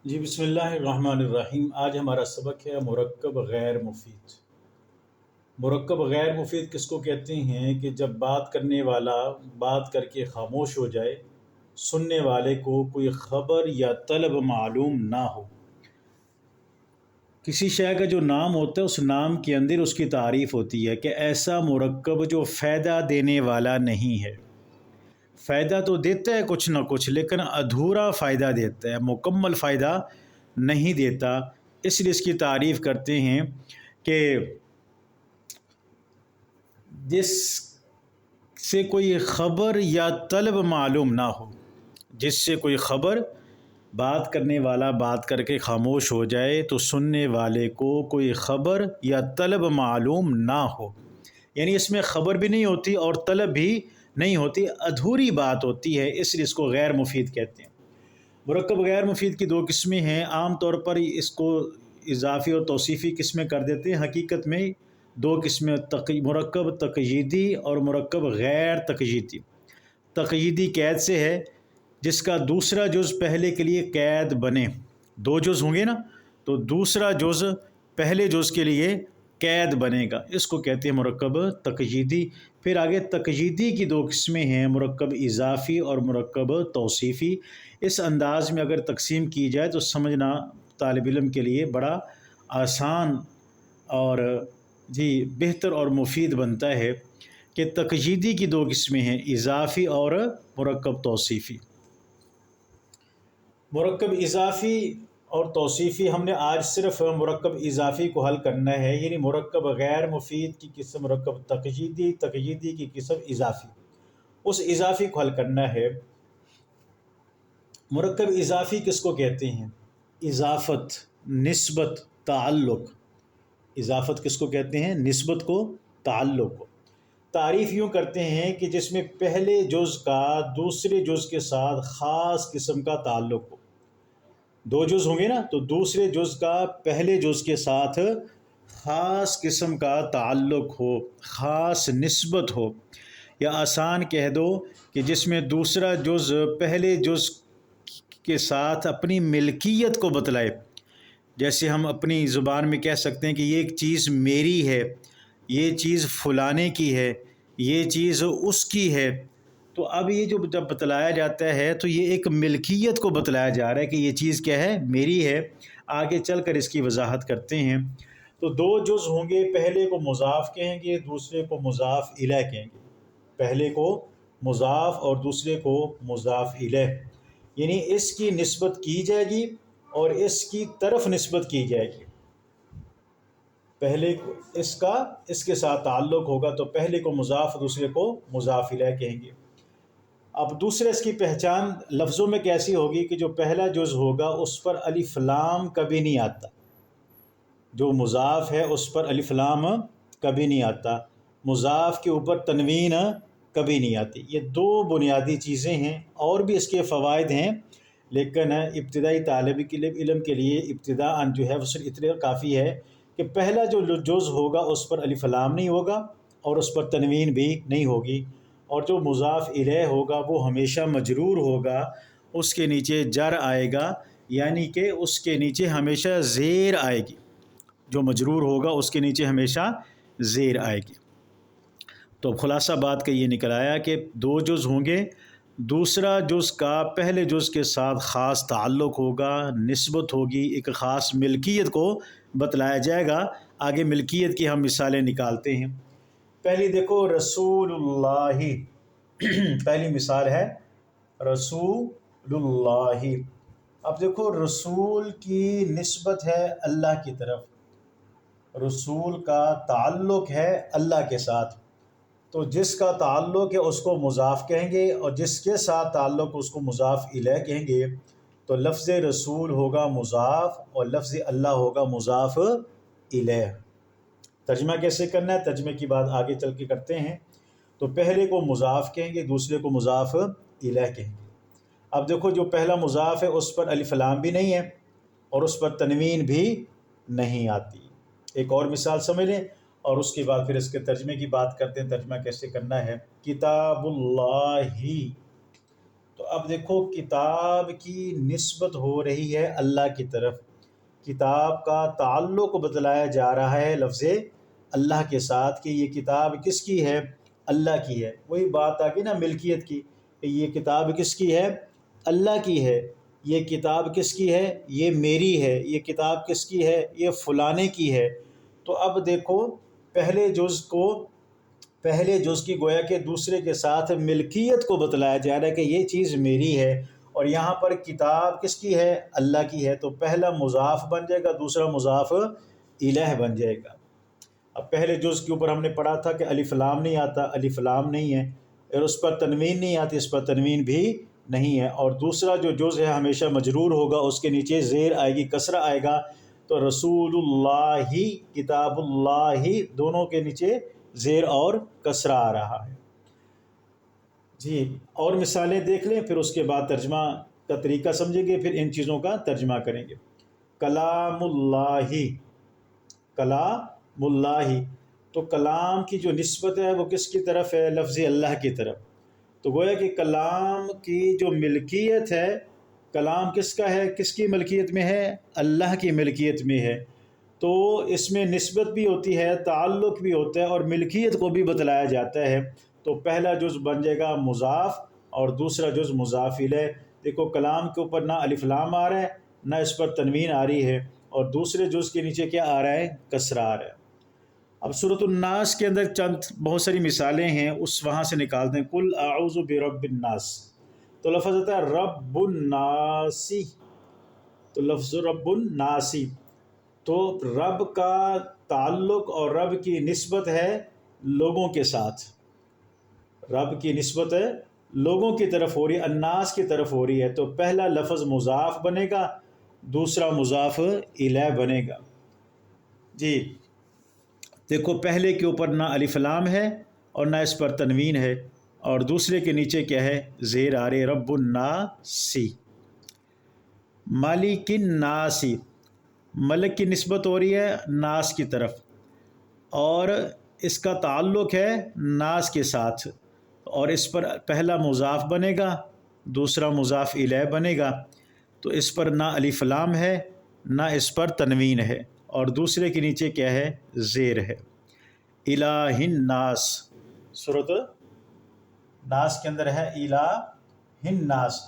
جی بسم اللہ الرحمن الرحیم۔ آج ہمارا سبق ہے مرکب غیر مفید۔ مرکب غیر مفید کس کو کہتے ہیں کہ جب بات کرنے والا بات کر کے خاموش ہو جائے، سننے والے کو کوئی خبر یا طلب معلوم نہ ہو۔ کسی شے کا جو نام ہوتا ہے اس نام کے اندر اس کی تعریف ہوتی ہے کہ ایسا مرکب جو فائدہ دینے والا نہیں ہے۔ فائدہ تو دیتا ہے کچھ نہ کچھ، لیکن ادھورا فائدہ دیتا ہے، مکمل فائدہ نہیں دیتا۔ اس لیے اس کی تعریف کرتے ہیں کہ جس سے کوئی خبر یا طلب معلوم نہ ہو، جس سے کوئی خبر، بات کرنے والا بات کر کے خاموش ہو جائے تو سننے والے کو کوئی خبر یا طلب معلوم نہ ہو، یعنی اس میں خبر بھی نہیں ہوتی اور طلب بھی نہیں ہوتی، ادھوری بات ہوتی ہے، اس لیے اس کو غیر مفید کہتے ہیں۔ مرکب غیر مفید کی دو قسمیں ہیں، عام طور پر اس کو اضافی اور توصیفی قسمیں کر دیتے ہیں، حقیقت میں دو قسمیں، مرکب تقییدی اور مرکب غیر تقییدی۔ تقییدی قید سے ہے جس کا دوسرا جز پہلے کے لیے قید بنے، دو جز ہوں گے نا تو دوسرا جز پہلے جز کے لیے قید بنے گا، اس کو کہتے ہیں مرکب تقییدی۔ پھر آگے تقییدی کی دو قسمیں ہیں، مرکب اضافی اور مرکب توصیفی۔ اس انداز میں اگر تقسیم کی جائے تو سمجھنا طالب علم کے لیے بڑا آسان اور بہتر اور مفید بنتا ہے کہ تقییدی کی دو قسمیں ہیں، اضافی اور مرکب توصیفی۔ مرکب اضافی اور توصیفی، ہم نے آج صرف مرکب اضافی کو حل کرنا ہے، یعنی مرکب غیر مفید کی قسم مرکب تقییدی، تقییدی کی قسم اضافی، اس اضافی کو حل کرنا ہے۔ مرکب اضافی کس کو کہتے ہیں؟ اضافت، نسبت، تعلق۔ اضافت کس کو کہتے ہیں؟ نسبت کو، تعلق کو۔ تعریف یوں کرتے ہیں کہ جس میں پہلے جز کا دوسرے جز کے ساتھ خاص قسم کا تعلق ہو۔ دو جز ہوں گے نا تو دوسرے جز کا پہلے جز کے ساتھ خاص قسم کا تعلق ہو، خاص نسبت ہو، یا آسان کہہ دو کہ جس میں دوسرا جز پہلے جز کے ساتھ اپنی ملکیت کو بتلائے۔ جیسے ہم اپنی زبان میں کہہ سکتے ہیں کہ یہ ایک چیز میری ہے، یہ چیز فلانے کی ہے، یہ چیز اس کی ہے۔ تو اب یہ جو جب بتلایا جاتا ہے تو یہ ایک ملکیت کو بتلایا جا رہا ہے کہ یہ چیز کیا ہے؟ میری ہے۔ آگے چل کر اس کی وضاحت کرتے ہیں۔ تو دو جز ہوں گے، پہلے کو مضاف کہیں گے، دوسرے کو مضاف الیہ کہیں گے۔ پہلے کو مضاف اور دوسرے کو مضاف الیہ، یعنی اس کی نسبت کی جائے گی اور اس کی طرف نسبت کی جائے گی۔ پہلے اس کے ساتھ تعلق ہوگا تو پہلے کو مضاف، دوسرے کو مضاف الیہ کہیں گے۔ اب دوسرے اس کی پہچان لفظوں میں کیسی ہوگی کہ جو پہلا جز ہوگا اس پر الف لام کبھی نہیں آتا، جو مضاف ہے اس پر الف لام کبھی نہیں آتا، مضاف کے اوپر تنوین کبھی نہیں آتی۔ یہ دو بنیادی چیزیں ہیں، اور بھی اس کے فوائد ہیں، لیکن ابتدائی طالب علم کے لیے ابتداءً جو ہے وہ صرف اتنا کافی ہے کہ پہلا جو جز ہوگا اس پر الف لام نہیں ہوگا اور اس پر تنوین بھی نہیں ہوگی، اور جو مضاف الیہ ہوگا وہ ہمیشہ مجرور ہوگا، اس کے نیچے جر آئے گا، یعنی کہ اس کے نیچے ہمیشہ زیر آئے گی، جو مجرور ہوگا اس کے نیچے ہمیشہ زیر آئے گی۔ تو خلاصہ بات کا یہ نکل آیا کہ دو جز ہوں گے، دوسرا جز کا پہلے جز کے ساتھ خاص تعلق ہوگا، نسبت ہوگی، ایک خاص ملکیت کو بتلایا جائے گا۔ آگے ملکیت کی ہم مثالیں نکالتے ہیں۔ پہلی دیکھو، رسول اللہ، پہلی مثال ہے رسول اللہ۔ اب دیکھو رسول کی نسبت ہے اللہ کی طرف، رسول کا تعلق ہے اللہ کے ساتھ، تو جس کا تعلق ہے اس کو مضاف کہیں گے اور جس کے ساتھ تعلق اس کو مضاف الیہ کہیں گے۔ تو لفظ رسول ہوگا مضاف اور لفظ اللہ ہوگا مضاف الیہ۔ ترجمہ کیسے کرنا ہے؟ ترجمے کی بات آگے چل کے کرتے ہیں۔ تو پہلے کو مضاف کہیں گے، دوسرے کو مضاف الیہ کہیں گے۔ اب دیکھو جو پہلا مضاف ہے اس پر الف لام بھی نہیں ہے اور اس پر تنوین بھی نہیں آتی۔ ایک اور مثال سمجھ لیں اور اس کے بعد پھر اس کے ترجمے کی بات کرتے ہیں۔ ترجمہ کیسے کرنا ہے؟ کتاب اللہ، تو تو اب دیکھو کتاب کی نسبت ہو رہی ہے اللہ کی طرف، کتاب کا تعلق بتلایا جا رہا ہے لفظ اللہ کے ساتھ کہ یہ کتاب کس کی ہے، اللہ کی ہے۔ وہی بات آ گئی نا ملکیت کی، کہ یہ کتاب کس کی ہے، اللہ کی ہے۔ یہ کتاب کس کی ہے، یہ میری ہے۔ یہ کتاب کس کی ہے، یہ فلانے کی ہے۔ تو اب دیکھو پہلے جز کی گویا کہ دوسرے کے ساتھ ملکیت کو بتلایا جا رہا ہے کہ یہ چیز میری ہے، اور یہاں پر کتاب کس کی ہے، اللہ کی ہے۔ تو پہلا مضاف بن جائے گا، دوسرا مضاف الہ بن جائے گا۔ اب پہلے جز کے اوپر ہم نے پڑھا تھا کہ الف لام نہیں آتا، الف لام نہیں ہے، اور اس پر تنوین نہیں آتی، اس پر تنوین بھی نہیں ہے۔ اور دوسرا جو جز ہے ہمیشہ مجرور ہوگا، اس کے نیچے زیر آئے گی، کسرہ آئے گا۔ تو رسول اللہ، کتاب اللہ، دونوں کے نیچے زیر اور کسرہ آ رہا ہے۔ جی، اور مثالیں دیکھ لیں، پھر اس کے بعد ترجمہ کا طریقہ سمجھیں گے، پھر ان چیزوں کا ترجمہ کریں گے۔ کلام اللہ، کلام اللہ، تو کلام کی جو نسبت ہے وہ کس کی طرف ہے، لفظ اللہ کی طرف۔ تو گویا کہ کلام کی جو ملکیت ہے، کلام کس کا ہے، کس کی ملکیت میں ہے، اللہ کی ملکیت میں ہے۔ تو اس میں نسبت بھی ہوتی ہے، تعلق بھی ہوتا ہے، اور ملکیت کو بھی بتلایا جاتا ہے۔ تو پہلا جز بن جائے گا مضاف، اور دوسرا جز مضاف الیہ۔ دیکھو کلام کے اوپر نہ الف لام آ رہا ہے، نہ اس پر تنوین آ رہی ہے، اور دوسرے جز کے نیچے کیا آ رہا ہے، کسرہ آ رہا ہے۔ اب سورۃ الناس کے اندر بہت ساری مثالیں ہیں، وہاں سے نکالتے ہیں۔ قل اعوذ برب الناس، تو لفظ آتا ہے رب الناسی، تو لفظ رب الناسی، تو رب کا تعلق اور رب کی نسبت ہے لوگوں کے ساتھ، رب کی نسبت ہے لوگوں کی طرف ہو رہی ہے، الناس کی طرف ہو رہی ہے۔ تو پہلا لفظ مضاف بنے گا، دوسرا مضاف الیہ بنے گا۔ جی دیکھو پہلے کے اوپر نہ الف لام ہے اور نہ اس پر تنوین ہے، اور دوسرے کے نیچے کیا ہے، زیر آ رہے، رب الناسی۔ مالک الناسی، ملک کی نسبت ہو رہی ہے ناس کی طرف، اور اس کا تعلق ہے ناس کے ساتھ، اور اس پر پہلا مضاف بنے گا، دوسرا مضاف الیہ بنے گا۔ تو اس پر نہ الف لام ہے، نہ اس پر تنوین ہے، اور دوسرے کے نیچے کیا ہے، زیر ہے۔ الہ الناس، سورۃ ناس کے اندر ہے الہ الناس۔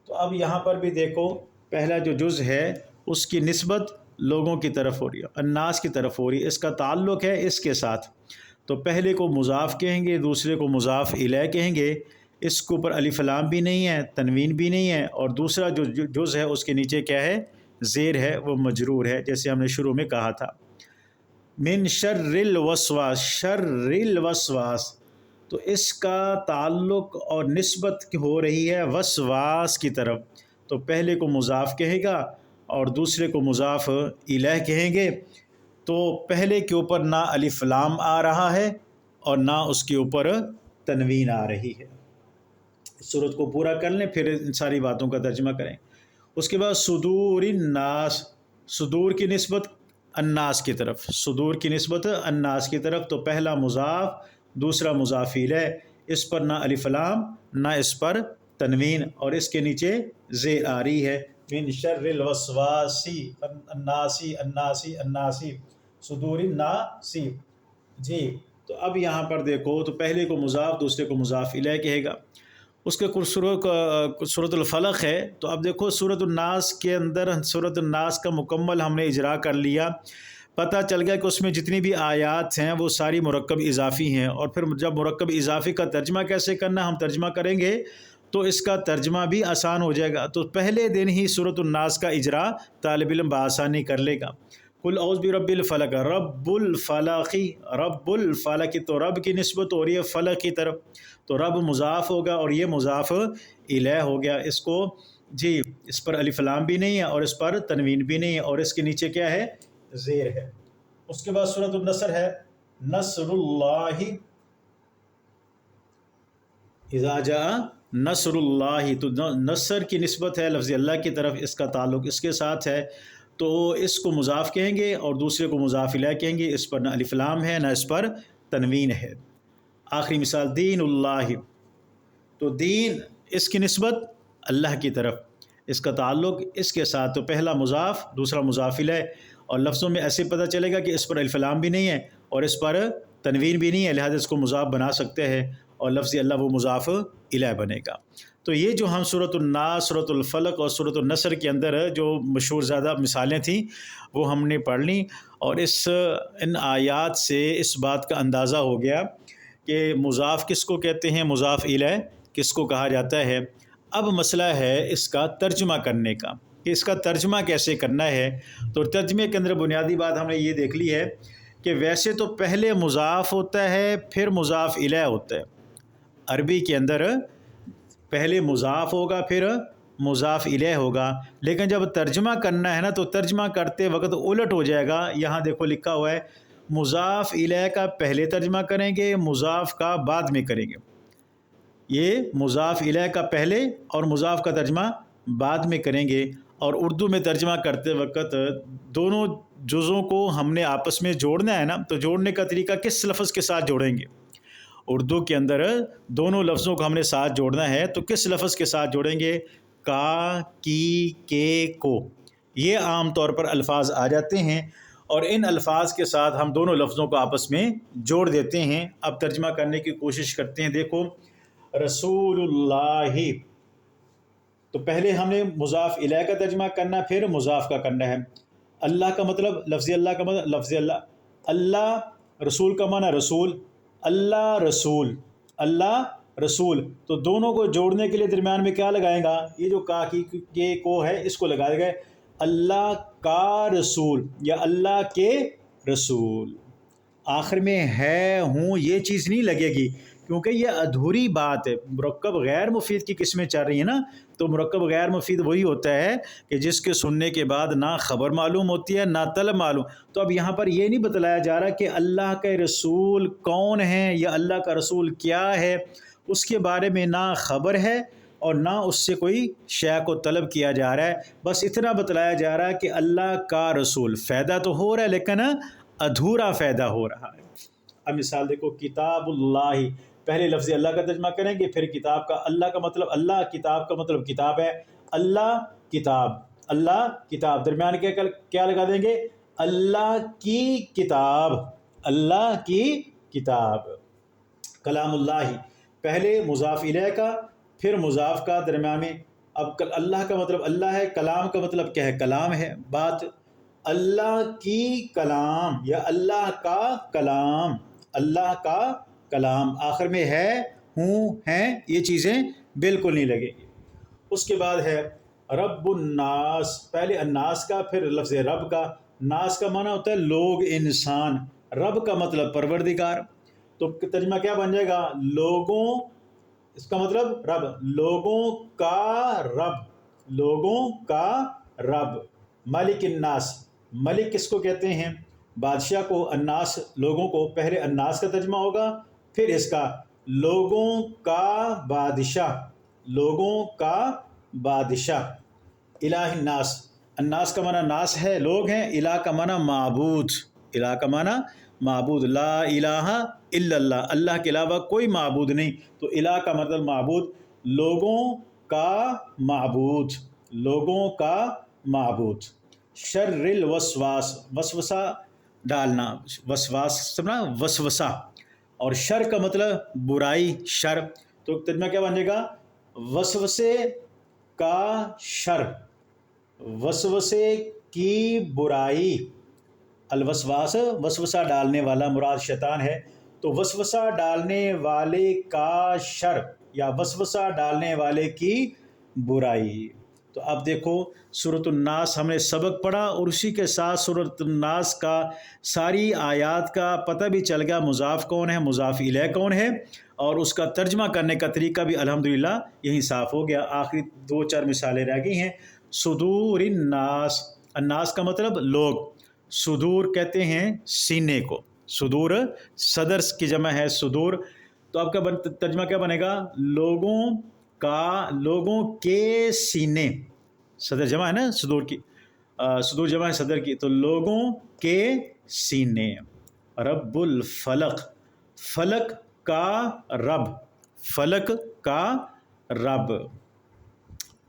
تو اب یہاں پر بھی دیکھو پہلا جو جز ہے اس کی نسبت لوگوں کی طرف ہو رہی ہے، الناس کی طرف ہو رہی ہے، اس کا تعلق ہے اس کے ساتھ۔ تو پہلے کو مضاف کہیں گے، دوسرے کو مضاف الیہ کہیں گے۔ اس کے اوپر الف لام بھی نہیں ہے، تنوین بھی نہیں ہے، اور دوسرا جو جز ہے اس کے نیچے کیا ہے، زیر ہے، وہ مجرور ہے، جیسے ہم نے شروع میں کہا تھا۔ من شر الوسواس، شر الوسواس، تو اس کا تعلق اور نسبت ہو رہی ہے وسواس کی طرف۔ تو پہلے کو مضاف کہے گا اور دوسرے کو مضاف الیہ کہیں گے۔ تو پہلے کے اوپر نہ الف لام آ رہا ہے اور نہ اس کے اوپر تنوین آ رہی ہے۔ سورت کو پورا کر لیں، پھر ان ساری باتوں کا ترجمہ کریں۔ اس کے بعد صدور الناس، صدور کی نسبت الناس کی طرف، صدور کی نسبت الناس کی طرف۔ تو پہلا مضاف، دوسرا مضاف الیہ، اس پر نہ الف لام نہ اس پر تنوین، اور اس کے نیچے زیر آ رہی ہے، من شر الوسواسی الناسی الناسی الناسی صدور الناسی۔ جی تو اب یہاں پر دیکھو، تو پہلے کو مضاف، دوسرے کو مضاف الیہ کہے گا۔ اس کے سورۃ الفلق ہے، تو اب دیکھو سورۃ الناس کے اندر سورۃ الناس کا مکمل ہم نے اجرا کر لیا، پتہ چل گیا کہ اس میں جتنی بھی آیات ہیں وہ ساری مرکب اضافی ہیں، اور پھر جب مرکب اضافی کا ترجمہ کیسے کرنا ہم ترجمہ کریں گے تو اس کا ترجمہ بھی آسان ہو جائے گا۔ تو پہلے دن ہی سورۃ الناس کا اجرا طالب علم بآسانی کر لے گا۔ قل اعوذ برب الفلق، رب الفلقی، رب الفلق، تو رب کی نسبت ہو رہی ہے فلق کی طرف، تو رب مضاف ہوگا اور یہ مضاف الیہ ہو گیا۔ اس کو جی اس پر الف لام بھی نہیں ہے اور اس پر تنوین بھی نہیں ہے، اور اس کے نیچے کیا ہے، زیر ہے۔ اس کے بعد سورۃ النصر ہے، نصر اللہ اذا جاء نصر اللہ، تو نصر کی نسبت ہے لفظ اللہ کی طرف، اس کا تعلق اس کے ساتھ ہے، تو اس کو مضاف کہیں گے اور دوسرے کو مضاف الیہ کہیں گے۔ اس پر نہ الف لام ہے نہ اس پر تنوین ہے۔ آخری مثال دین اللہ، تو دین اس کی نسبت اللہ کی طرف، اس کا تعلق اس کے ساتھ، تو پہلا مضاف دوسرا مضاف الیہ، اور لفظوں میں ایسے پتہ چلے گا کہ اس پر الف لام بھی نہیں ہے اور اس پر تنوین بھی نہیں ہے، لہذا اس کو مضاف بنا سکتے ہیں اور لفظ اللہ وہ مضاف الیہ بنے گا۔ تو یہ جو ہم سورۃ الناس، سورۃ الفلق اور سورۃ النصر کے اندر جو مشہور زیادہ مثالیں تھیں وہ ہم نے پڑھ لیں، اور ان آیات سے اس بات کا اندازہ ہو گیا کہ مضاف کس کو کہتے ہیں، مضاف الیہ کس کو کہا جاتا ہے۔ اب مسئلہ ہے اس کا ترجمہ کرنے کا کہ اس کا ترجمہ کیسے کرنا ہے۔ تو ترجمے کے اندر بنیادی بات ہم نے یہ دیکھ لی ہے کہ ویسے تو پہلے مضاف ہوتا ہے پھر مضاف الیہ ہوتا ہے، عربی کے اندر پہلے مضاف ہوگا پھر مضاف الیہ ہوگا، لیکن جب ترجمہ کرنا ہے نا تو ترجمہ کرتے وقت الٹ ہو جائے گا۔ یہاں دیکھو لکھا ہوا ہے مضاف الیہ کا پہلے ترجمہ کریں گے، مضاف کا بعد میں کریں گے۔ یہ مضاف الیہ کا پہلے اور مضاف کا ترجمہ بعد میں کریں گے، اور اردو میں ترجمہ کرتے وقت دونوں جزوں کو ہم نے آپس میں جوڑنا ہے نا، تو جوڑنے کا طریقہ کس لفظ کے ساتھ جوڑیں گے؟ اردو کے اندر دونوں لفظوں کو ہم نے ساتھ جوڑنا ہے تو کس لفظ کے ساتھ جوڑیں گے؟ کا، کی، کے، کو، یہ عام طور پر الفاظ آ جاتے ہیں اور ان الفاظ کے ساتھ ہم دونوں لفظوں کو آپس میں جوڑ دیتے ہیں۔ اب ترجمہ کرنے کی کوشش کرتے ہیں۔ دیکھو رسول اللہ، تو پہلے ہم نے مضاف الیہ کا ترجمہ کرنا پھر مضاف کا کرنا ہے۔ اللہ کا مطلب لفظ اللہ کا مطلب لفظ اللہ، اللہ، رسول کا معنی رسول، اللہ رسول، اللہ رسول، تو دونوں کو جوڑنے کے لیے درمیان میں کیا لگائیں گا؟ یہ جو کا، کی، کے، کو ہے اس کو لگائے گئے اللہ کا رسول یا اللہ کے رسول۔ آخر میں ہے ہوں یہ چیز نہیں لگے گی کیونکہ یہ ادھوری بات ہے۔ مرکب غیر مفید کی قسمیں چل رہی ہیں نا، تو مرکب غیر مفید وہی ہوتا ہے کہ جس کے سننے کے بعد نہ خبر معلوم ہوتی ہے نہ طلب معلوم۔ تو اب یہاں پر یہ نہیں بتلایا جا رہا کہ اللہ کے رسول کون ہیں یا اللہ کا رسول کیا ہے، اس کے بارے میں نہ خبر ہے اور نہ اس سے کوئی شے کو طلب کیا جا رہا ہے، بس اتنا بتلایا جا رہا ہے کہ اللہ کا رسول۔ فائدہ تو ہو رہا ہے لیکن ادھورا فائدہ ہو رہا ہے۔ اب مثال دیکھو کتاب اللہ، پہلے لفظ اللہ کا ترجمہ کریں گے پھر کتاب کا۔ اللہ کا مطلب اللہ، کتاب کا مطلب کتاب ہے۔ اللہ کتاب، اللہ کتاب، درمیان کیا لگا دیں گے؟ اللہ کی کتاب، اللہ کی کتاب۔ کلام اللہ، پہلے مضاف الیہ کا پھر مضاف کا درمیان میں۔ اب اللہ کا مطلب اللہ ہے، کلام کا مطلب کیا ہے؟ کلام ہے، بات۔ اللہ کی کلام یا اللہ کا کلام، اللہ کا کلام، آخر میں ہے ہوں ہیں یہ چیزیں بالکل نہیں لگے گی۔ اس کے بعد ہے رب الناس، پہلے الناس کا پھر لفظ رب کا۔ ناس کا معنی ہوتا ہے لوگ، انسان، رب کا مطلب پروردگار، تو ترجمہ کیا بن جائے گا؟ لوگوں، اس کا مطلب رب، لوگوں کا رب، لوگوں کا رب۔ مالک الناس، ملک کس کو کہتے ہیں؟ بادشاہ کو۔ الناس لوگوں کو، پہلے الناس کا ترجمہ ہوگا پھر اس کا لوگوں کا بادشاہ، لوگوں کا بادشاہ۔ الہ الناس، الناس کا معنی ناس ہے لوگ ہیں، الہ کا معنی معبود، الہ کا معنی معبود، لا الہ الا اللہ، اللہ کے علاوہ کوئی معبود نہیں، تو الہ کا مطلب معبود، لوگوں کا معبود، لوگوں کا معبود۔ شر الوسواس، وسوسہ ڈالنا، وسواس سمجھنا، وسوسہ، اور شر کا مطلب برائی، شر، تو ترجمہ کیا بنے گا؟ وسوسے کا شر، وسوسے کی برائی۔ الوسواس وسوسہ ڈالنے والا، مراد شیطان ہے، تو وسوسہ ڈالنے والے کا شر یا وسوسہ ڈالنے والے کی برائی۔ تو اب دیکھو سورۃ الناس ہم نے سبق پڑھا اور اسی کے ساتھ سورۃ الناس کا ساری آیات کا پتہ بھی چل گیا، مضاف کون ہے، مضاف الیہ کون ہے، اور اس کا ترجمہ کرنے کا طریقہ بھی الحمدللہ یہی صاف ہو گیا۔ آخری 2-4 مثالیں رہ گئی ہیں۔ صدور الناس، الناس کا مطلب لوگ، صدور کہتے ہیں سینے کو، صدور صدر کی جمع ہے صدور، تو آپ کا ترجمہ کیا بنے گا؟ لوگوں کا، لوگوں کے سینے، صدر جمع ہے نا صدور کی، صدور جمع ہے صدر کی، تو لوگوں کے سینے۔ رب الفلق، فلک کا رب، فلک کا رب۔